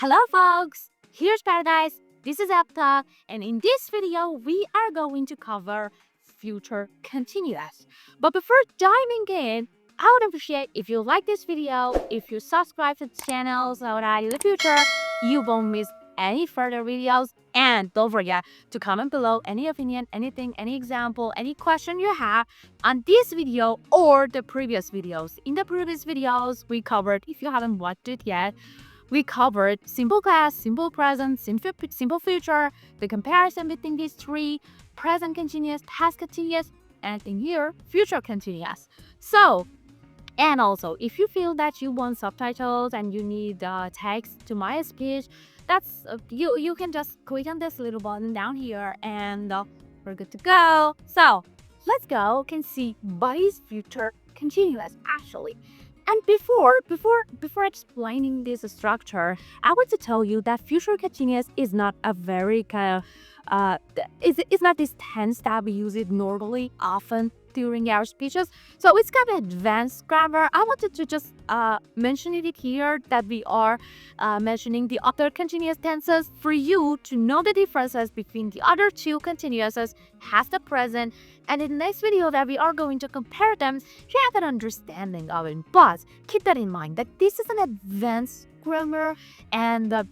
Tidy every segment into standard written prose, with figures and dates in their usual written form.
Hello folks, here's Paradise, this is Apta, and in this video we are going to cover future continuous. But before diving in, I would appreciate if you like this video, if you subscribe to the channel so that in the future you won't miss any further videos. And don't forget to comment below any opinion, anything, any example, any question you have on this video or the previous videos. In the previous videos we covered, if you haven't watched it yet, we covered simple past, simple present, simple future, the comparison between these three, present continuous, past continuous, and in here, future continuous. So, and also, if you feel that you want subtitles and you need text to my speech, that's you can just click on this little button down here and we're good to go. So, let's go. Can see what is future continuous actually. And before explaining this structure, I want to tell you that future continuous is not a very kind of it's not this tense that we use it normally often during our speeches. So it's kind of advanced grammar. I wanted to just mention it here that we are mentioning the other continuous tenses for you to know the differences between the other two continuouses, past and present. And in the next video that we are going to compare them, you have an understanding of it. But keep that in mind that this is an advanced grammar and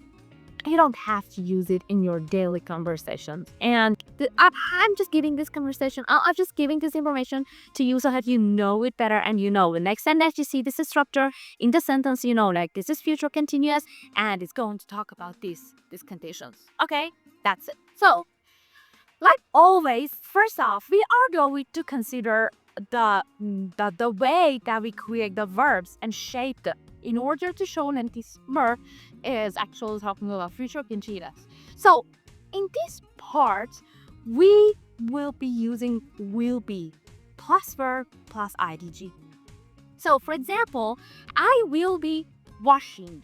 you don't have to use it in your daily conversations. And I'm just giving this conversation, I'm just giving this information to you so that you know it better and you know the next time that you see this structure in the sentence, you know, like this is future continuous and it's going to talk about these conditions. Okay, that's it. So, like always, first off, we are going to consider the way that we create the verbs and shape them in order to show that this verb is actually talking about future continuous. So in this part, we will be using will be plus verb plus ing. So for example, I will be washing.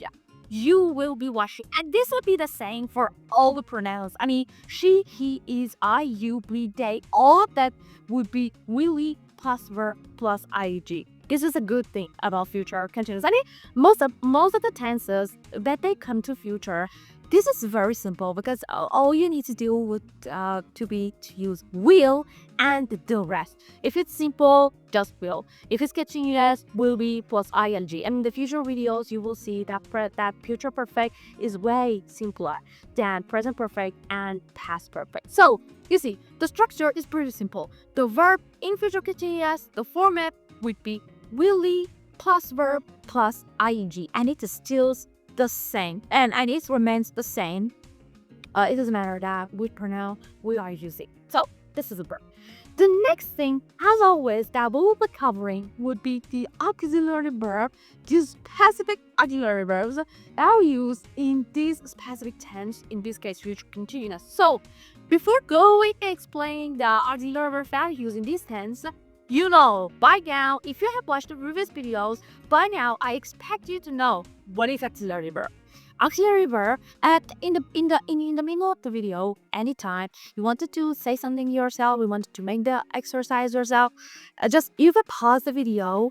You will be washing. And this would be the same for all the pronouns. I mean, she, he, is, I, you, we, they. All of that would be will be plus verb plus ing. This is a good thing about future continuous. I mean, most of the tenses that they come to future, this is very simple because all you need to do would to use will and the rest. If it's simple, just will. If it's continuous, will be plus ing. And in the future videos, you will see that that future perfect is way simpler than present perfect and past perfect. So you see, the structure is pretty simple. The verb in future continuous, the format would be will be plus verb plus ing, and it is still the same, and it remains the same. It doesn't matter that which pronoun we are using. So this is a verb. The next thing, as always, that we will be covering would be the auxiliary verb, these specific auxiliary verbs that are used in this specific tense, in this case future continuous. So before going and explaining the auxiliary verb that are used in this tense, you know, by now, if you have watched the previous videos, by now I expect you to know what is auxiliary verb. Auxiliary verb, in the middle of the video, anytime you wanted to say something yourself, you wanted to make the exercise yourself, just you can pause the video,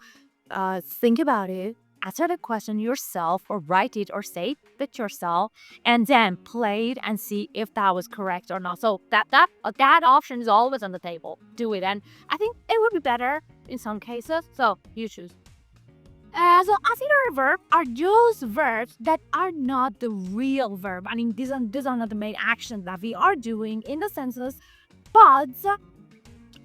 think about it, answer the question yourself, or write it or say it yourself, and then play it and see if that was correct or not. So that option is always on the table. Do it, and I think it would be better in some cases. So you choose. So auxiliary verb are those verbs that are not the real verb. I mean, these are not the main actions that we are doing in the sentences, but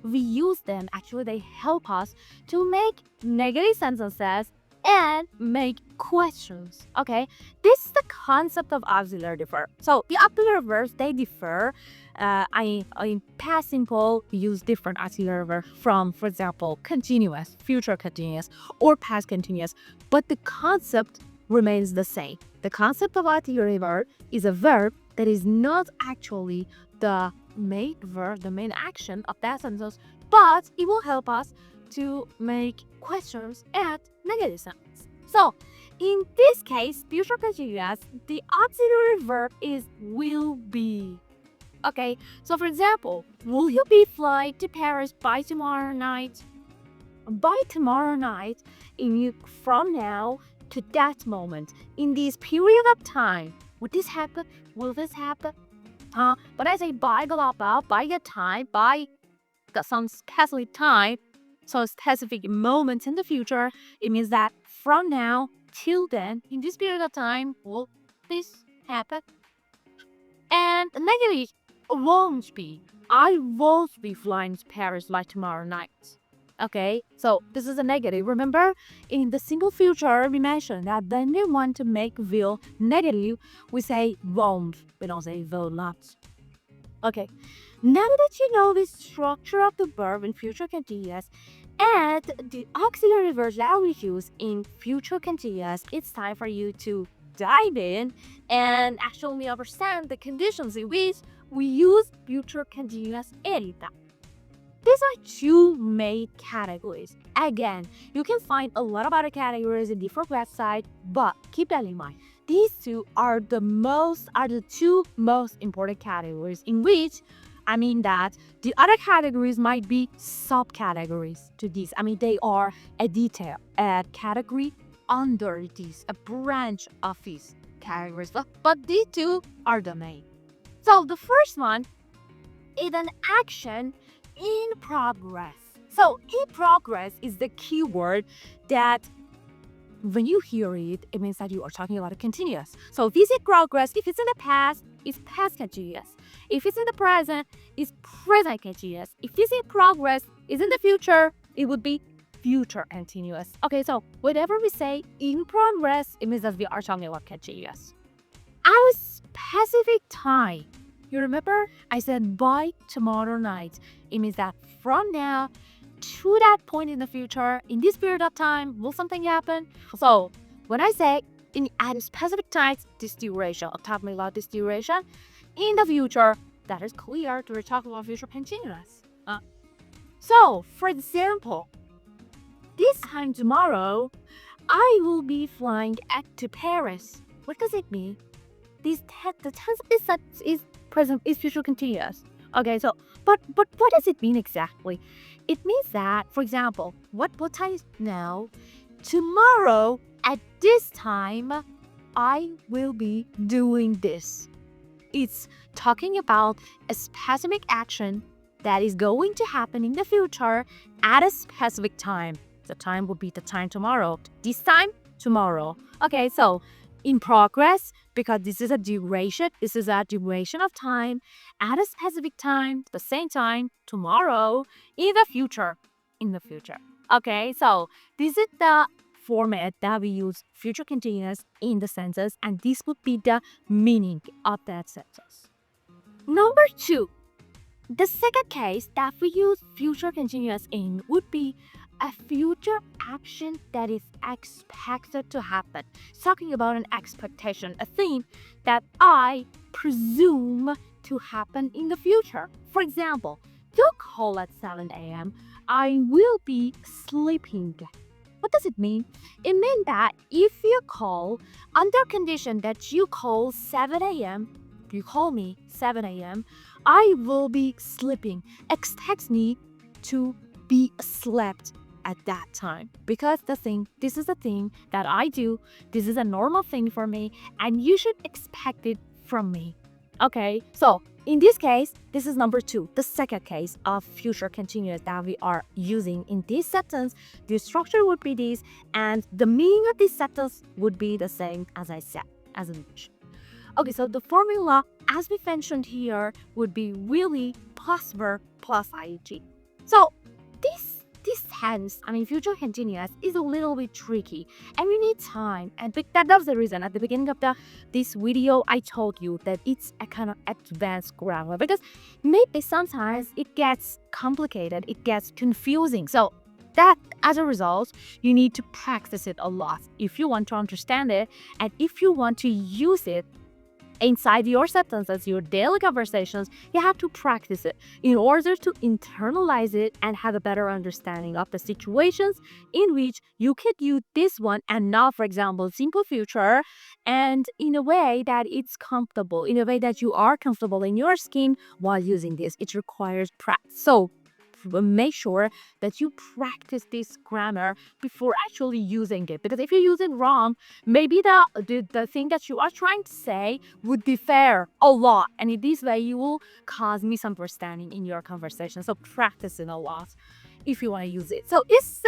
we use them. Actually, they help us to make negative sentences and make questions. Okay, this is the concept of auxiliary verb. So the auxiliary verbs, they differ. In past simple, we use different auxiliary verbs from, for example, continuous, future continuous, or past continuous, but the concept remains the same. The concept of auxiliary verb is a verb that is not actually the main verb, the main action of that sentence, but it will help us to make questions and negative sentences. So in this case, future continuous, the auxiliary verb is will be. Okay, so for example, will you be flying to Paris by tomorrow night? By tomorrow night, from now to that moment, in this period of time, Would this happen? Will this happen? But I say by global, by a time, by some specific time, so specific moment in the future, it means that from now till then, in this period of time, will this happen? And negative won't be. I won't be flying to Paris like tomorrow night. Okay, so this is a negative. Remember, in the single future, we mentioned that when we want to make will negative, we say won't. We don't say will not. Okay, now that you know the structure of the verb in future continuous and the auxiliary verbs that we use in future continuous, it's time for you to dive in and actually understand the conditions in which we use future continuous anytime. These are two main categories. Again, you can find a lot of other categories in different websites, but keep that in mind. These two are the two most important categories in which I mean that the other categories might be subcategories to these. I mean they are a detail, a category under these, a branch of these categories. But these two are the main. So the first one is an action in progress. So in progress is the keyword that when you hear it, it means that you are talking about a continuous. So this is progress. If it's in the past, it's past continuous. If it's in the present, it's present continuous. If this is progress, is in the future, it would be future continuous. Okay, so whenever we say in progress, it means that we are talking about continuous. At a specific time, you remember I said by tomorrow night. It means that from now to that point in the future, in this period of time, will something happen? So when I say at a specific time, this duration, I'm talking about this duration, in the future, that is clear. We're talking about future continuous. So for example, this time tomorrow, I will be flying to Paris. What does it mean? The tense is present is future continuous. Okay, so but what does it mean exactly? It means that, for example, what time is now? Tomorrow at this time, I will be doing this. It's talking about a specific action that is going to happen in the future at a specific time. The time will be the time tomorrow. This time, tomorrow. Okay, so in progress, because this is a duration of time at a specific time, the same time, tomorrow, in the future. Okay, so this is the format that we use future continuous in the sentence, and this would be the meaning of that sentence. Number 2, the second case that we use future continuous in would be a future action that is expected to happen. It's talking about an expectation, a thing that I presume to happen in the future. For example, don't call at 7 a.m. I will be sleeping. What does it mean? It means that if you call under condition that you call 7 a.m., you call me 7 a.m., I will be sleeping. Expect me to be slept at that time, because this is a thing that I do. This is a normal thing for me, and you should expect it from me. Okay, so in this case, this is number 2, the second case of future continuous that we are using in this sentence. The structure would be this, and the meaning of this sentence would be the same as I said, as I mentioned. Okay, so the formula, as we mentioned here, would be really plus verb plus ing. So this tense, future continuous, is a little bit tricky, and we need time. And that was the reason at the beginning of this video I told you that it's a kind of advanced grammar, because maybe sometimes it gets complicated, it gets confusing. So that, as a result, you need to practice it a lot if you want to understand it, and if you want to use it inside your sentences, your daily conversations. You have to practice it in order to internalize it and have a better understanding of the situations in which you could use this one and not, for example, simple future, and in a way that it's comfortable, in a way that you are comfortable in your skin while using this. It requires practice. So make sure that you practice this grammar before actually using it. Because if you use it wrong, maybe the thing that you are trying to say would differ a lot. And in this way, you will cause misunderstanding in your conversation. So practice it a lot if you want to use it. So this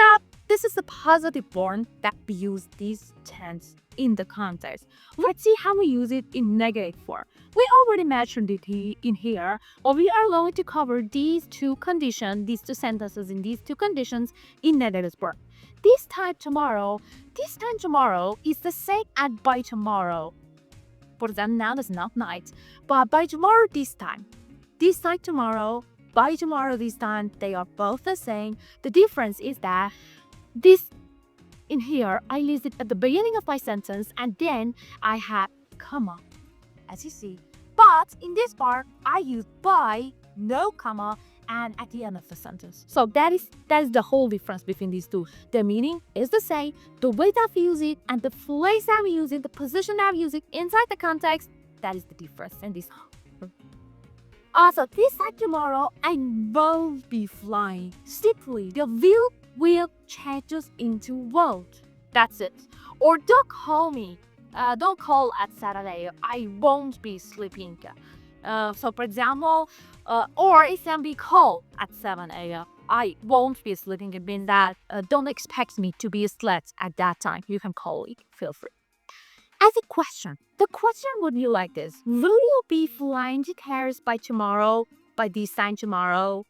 is the positive form that we use this tense in the context. Let's see how we use it in negative form. We already mentioned it in here, or we are going to cover these two conditions, these two sentences in these two conditions in negative form. This time tomorrow is the same as by tomorrow. For example, now it's not night, but by tomorrow this time tomorrow, by tomorrow this time, they are both the same. The difference is that this in here, I list it at the beginning of my sentence and then I have comma, as you see. But in this part, I use by, no comma, and at the end of the sentence. So that is the whole difference between these two. The meaning is the same, the way that we use it and the place that we use it, the position that we use it inside the context, that is the difference in this. Also, this time tomorrow, I will be flying. Simply, the will changes into won't. That's it. Or don't call me. Don't call at Saturday. I won't be sleeping. So, for example, or it can be called at 7 a.m. I won't be sleeping. It means that don't expect me to be asleep at that time. You can call it. Feel free. As a question, the question would be like this. Will you be flying to Paris by tomorrow, by this time tomorrow?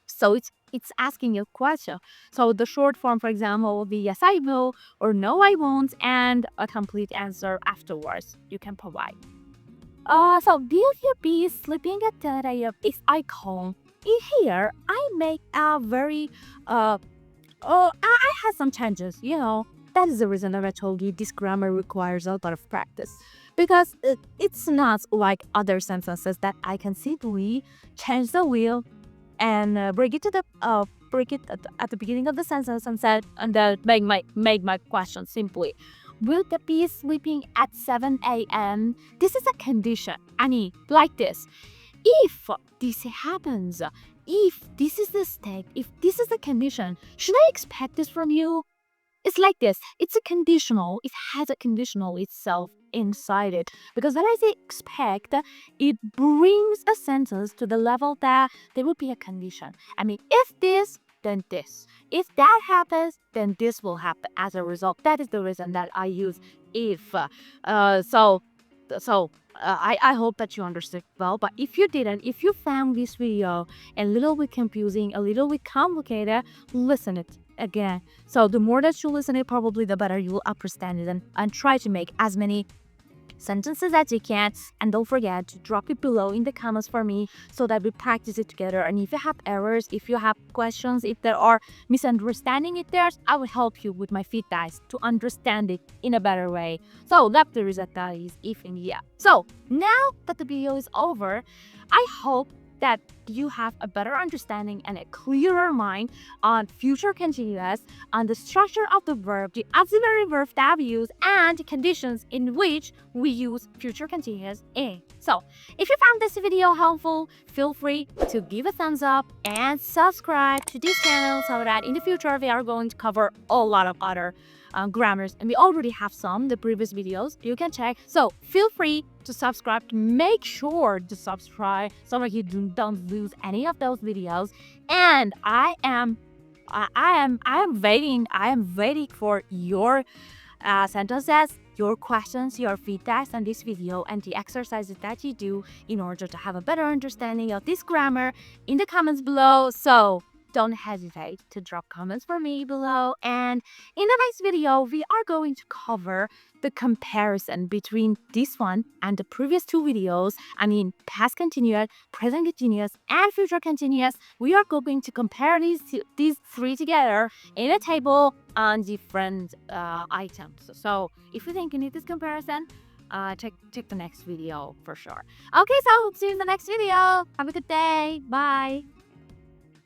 So it's asking you a question. So the short form, for example, will be yes, I will, or no, I won't, and a complete answer afterwards you can provide. So will you be sleeping at 10 a.m. if I call? In here, I make a very, I had some changes, That is the reason that I told you this grammar requires a lot of practice. Because it's not like other sentences that I can simply change the will and break it at the beginning of the sentence and then make my question simply. Will they be sleeping at 7 a.m.? This is a condition. Like this. If this happens, if this is the state, if this is the condition, should I expect this from you? It's like this. It's a conditional. It has a conditional itself inside it. Because when I say expect, it brings a sentence to the level that there will be a condition. If this, then this. If that happens, then this will happen as a result. That is the reason that I use if. I hope that you understood well, but if you didn't, if you found this video a little bit confusing, a little bit complicated, listen it again. So the more that you listen it, probably the better you will understand it and try to make as many sentences as you can, and don't forget to drop it below in the comments for me so that we practice it together. And if you have errors, if you have questions, if there are misunderstanding it there, I will help you with my feedback to understand it in a better way. So that's the result that is if in yeah. So now that the video is over, I hope that you have a better understanding and a clearer mind on future continuous, on the structure of the verb, the auxiliary verb that we use, and the conditions in which we use future continuous in. So, if you found this video helpful, feel free to give a thumbs up and subscribe to this channel so that in the future we are going to cover a lot of other grammars, and we already have the previous videos you can check. So feel free to subscribe. Make sure to subscribe so that you don't lose any of those videos. And I am waiting for your sentences, your questions, your feedbacks on this video, and the exercises that you do in order to have a better understanding of this grammar in the comments below. So don't hesitate to drop comments for me below. And in the next video, we are going to cover the comparison between this one and the previous two videos. Past continuous, present continuous, and future continuous. We are going to compare these three together in a table on different items. So if you think you need this comparison, check the next video for sure. Okay, so see you in the next video. Have a good day. Bye.